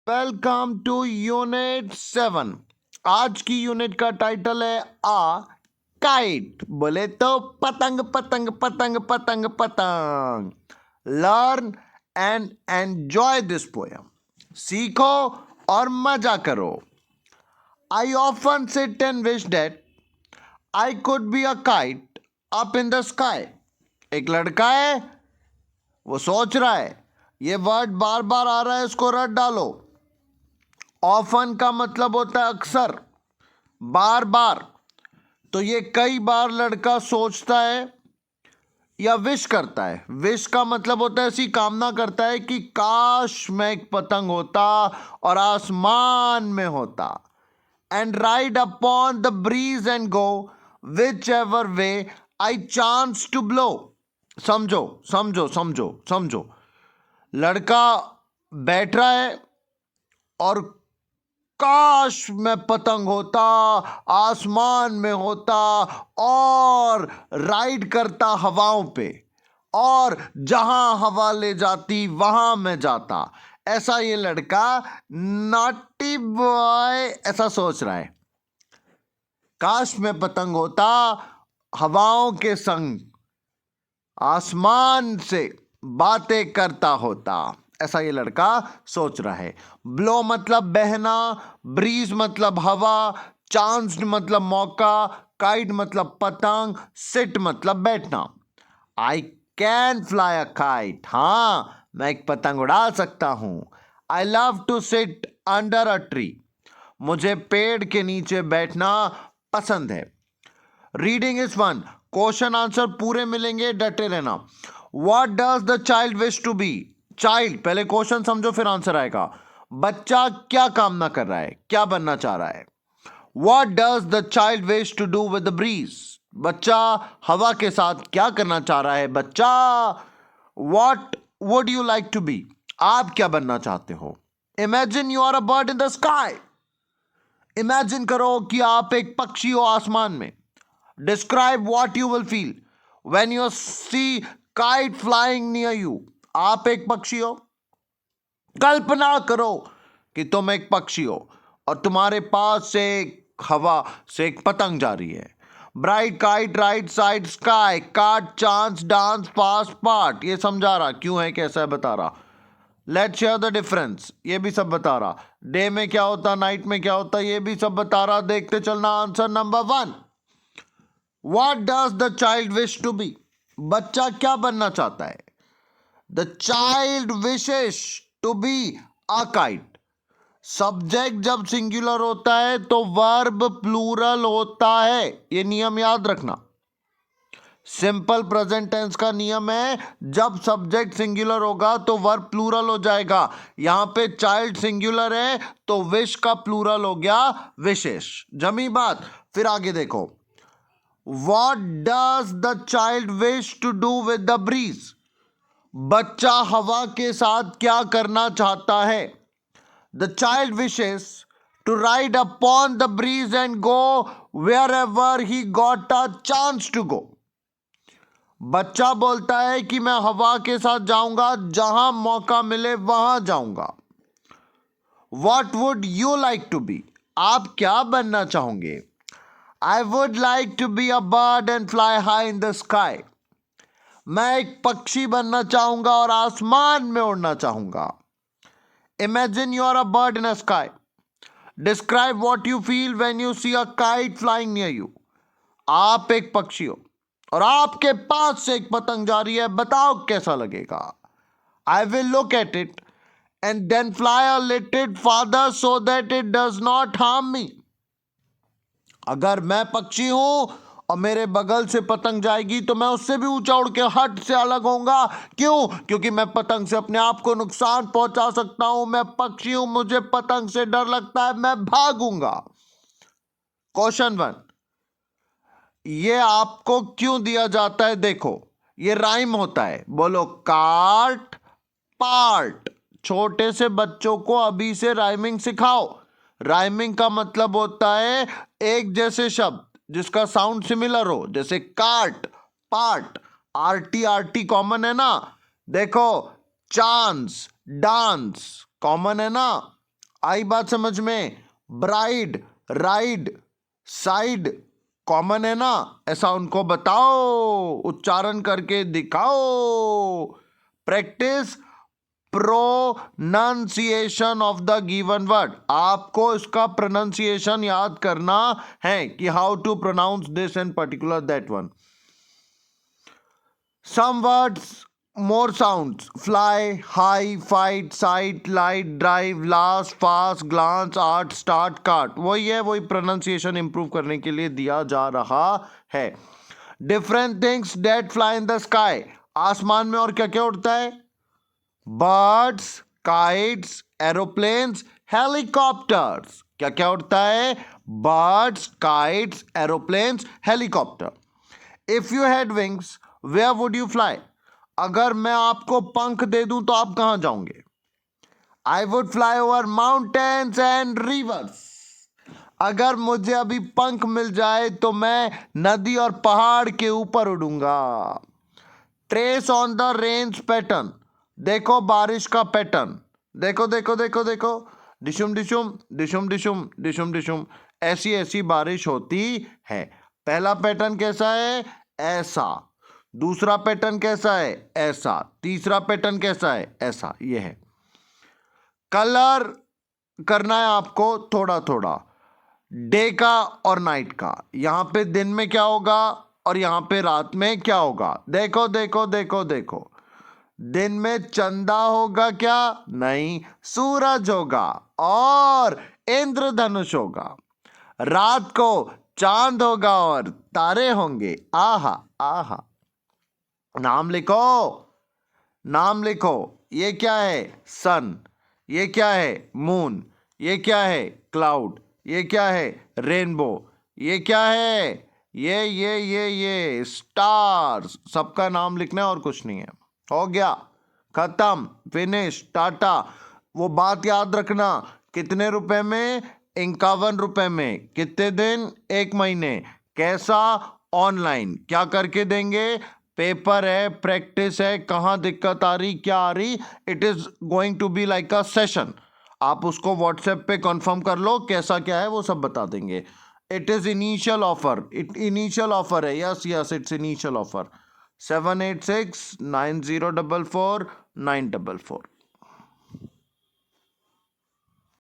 Welcome two unit 7। आज की unit का टाइटल है आ काइट। बोले तो पतंग पतंग पतंग पतंग पतंग। Learn and enjoy this poem. सीखो और मजा करो। I often sit and wish that I could be a kite up in the sky. एक लड़का है, वो सोच रहा है। ये वर्ड बार बार आ रहा है, इसको रट डालो। ऑफन का मतलब होता है अक्सर, बार बार। तो ये कई बार लड़का सोचता है या विश करता है। विश का मतलब होता है, ऐसी कामना करता है कि काश मैं एक पतंग होता और आसमान में होता। And ride upon the breeze and go whichever way I chance to blow. समझो समझो समझो समझो। लड़का बैठ रहा है और काश मैं पतंग होता, आसमान में होता और राइड करता हवाओं पे, और जहां हवा ले जाती वहां मैं जाता। ऐसा ये लड़का नॉटी बॉय ऐसा सोच रहा है। काश मैं पतंग होता, हवाओं के संग आसमान से बातें करता होता। ऐसा ये लड़का सोच रहा है। ब्लो मतलब बहना, ब्रीज मतलब हवा, चांस मतलब मौका, काइट मतलब पतंग, सिट मतलब बैठना। I can fly a kite. हाँ, मैं एक पतंग उड़ा सकता हूं। I love to sit under a tree. मुझे पेड़ के नीचे बैठना पसंद है। Reading is fun. Question answer पूरे मिलेंगे, डटे रहना। What does the child wish to be. Child, पहले क्वेश्चन समझो फिर आंसर आएगा। बच्चा क्या कामना कर रहा है, क्या बनना चाह रहा है। What does the child wish to do with the breeze. बच्चा हवा के साथ क्या करना चाह रहा है। बच्चा what would you like to be. आप क्या बनना चाहते हो। Imagine you are a bird in the sky. Imagine करो कि आप एक पक्षी हो आसमान में। Describe what you will feel when you see kite flying near you. आप एक पक्षी हो। कल्पना करो कि तुम एक पक्षी हो और तुम्हारे पास से हवा से एक पतंग जा रही है। Bright kite right side sky काट चांस डांस पास पार्ट। ये समझा रहा क्यों है, कैसा है बता रहा। लेट शेयर द डिफरेंस, ये भी सब बता रहा। डे में क्या होता, नाइट में क्या होता, ये भी सब बता रहा। देखते चलना। Answer number 1, what does the child wish to be. बच्चा क्या बनना चाहता है। The child wishes to be a kite. Subject जब सिंगुलर होता है तो वर्ब प्लूरल होता है, ये नियम याद रखना। सिंपल प्रेजेंट टेंस का नियम है, जब सब्जेक्ट सिंगुलर होगा तो वर्ब प्लूरल हो जाएगा। यहां पे चाइल्ड सिंगुलर है तो विश का प्लूरल हो गया विशेष। जमी बात। फिर आगे देखो। What does the child wish to do with the breeze? बच्चा हवा के साथ क्या करना चाहता है। The child wishes to ride upon the breeze and go wherever he got a chance to go. बच्चा बोलता है कि मैं हवा के साथ जाऊंगा, जहां मौका मिले वहां जाऊंगा। What would you like to be? आप क्या बनना चाहोगे। I would like to be a bird and fly high in the sky. मैं एक पक्षी बनना चाहूंगा और आसमान में उड़ना चाहूंगा। Imagine you are a bird in a sky. Describe what you feel when you see a kite flying near you. आप एक पक्षी हो और आपके पास से एक पतंग जा रही है, बताओ कैसा लगेगा। I will look at it and then fly a little farther so that it does not harm me. अगर मैं पक्षी हूं और मेरे बगल से पतंग जाएगी तो मैं उससे भी ऊंचा उड़ के हट से अलग होऊंगा। क्यों, क्योंकि मैं पतंग से अपने आप को नुकसान पहुंचा सकता हूं। मैं पक्षी हूं, मुझे पतंग से डर लगता है, मैं भागूंगा। क्वेश्चन 1, ये आपको क्यों दिया जाता है। देखो, ये राइम होता है। बोलो कार्ट पार्ट। छोटे से बच्चों को अभी से राइमिंग सिखाओ। राइमिंग का मतलब होता है एक जैसे शब्द जिसका साउंड सिमिलर हो, जैसे cart part. RT RT common है ना। देखो, चांस डांस कॉमन है ना। आई बात समझ में? ब्राइड, राइड, साइड कॉमन है ना, ऐसा उनको बताओ, उच्चारण करके दिखाओ। Practise pronunciation of the given word. आपको इसका प्रोनाउंसिएशन याद करना है कि how to pronounce this and particular that one. Some words more sounds: fly, high, fight, sight, light, drive, last, fast, glance, art, start, cart। वही है, वही pronunciation improve करने के लिए दिया जा रहा है। Different things that fly in the sky. आसमान में और क्या क्या उड़ता है? Birds, kites, aeroplanes, helicopters. क्या क्या उड़ता है? Birds, kites, aeroplanes, helicopter. If you had wings where would you fly? अगर मैं आपको पंख दे दूं तो आप कहां जाओगे? I would fly over mountains and reverse. अगर मुझे अभी पंख मिल जाए तो मैं नदी और पहाड़ के ऊपर उड़ूंगा। Trace on the rain's pattern. देखो बारिश का पैटर्न, देखो देखो देखो देखो, डिशुम डिशुम डिशुम डिशुम डिशुम डिशुम, ऐसी ऐसी बारिश होती है। पहला पैटर्न कैसा है? ऐसा। दूसरा पैटर्न कैसा है? ऐसा। तीसरा पैटर्न कैसा है? ऐसा। यह है। कलर करना है आपको थोड़ा थोड़ा, डे का और नाइट का। यहां पे दिन में क्या होगा और यहां पे रात में क्या होगा? देखो देखो देखो देखो, दिन में चंदा होगा क्या? नहीं, सूरज होगा और इंद्रधनुष होगा। रात को चांद होगा और तारे होंगे। आहा आहा। नाम लिखो, नाम लिखो। ये क्या है? सन। ये क्या है? मून। ये क्या है? क्लाउड। ये क्या है? रेनबो। ये क्या है? ये स्टार्स। सबका नाम लिखना है और कुछ नहीं है। हो गया, खत्म, फिनिश, टाटा। वो बात याद रखना, कितने रुपए में? 51 रुपए में। कितने दिन? 1 महीने। कैसा? ऑनलाइन। क्या करके देंगे? पेपर है, प्रैक्टिस है, कहाँ दिक्कत आ रही, क्या आ रही। It is going to be like a session. आप उसको व्हाट्सएप पे कंफर्म कर लो, कैसा क्या है वो सब बता देंगे। It is initial offer, initial offer है। Yes yes, it's initial offer. 7869044944।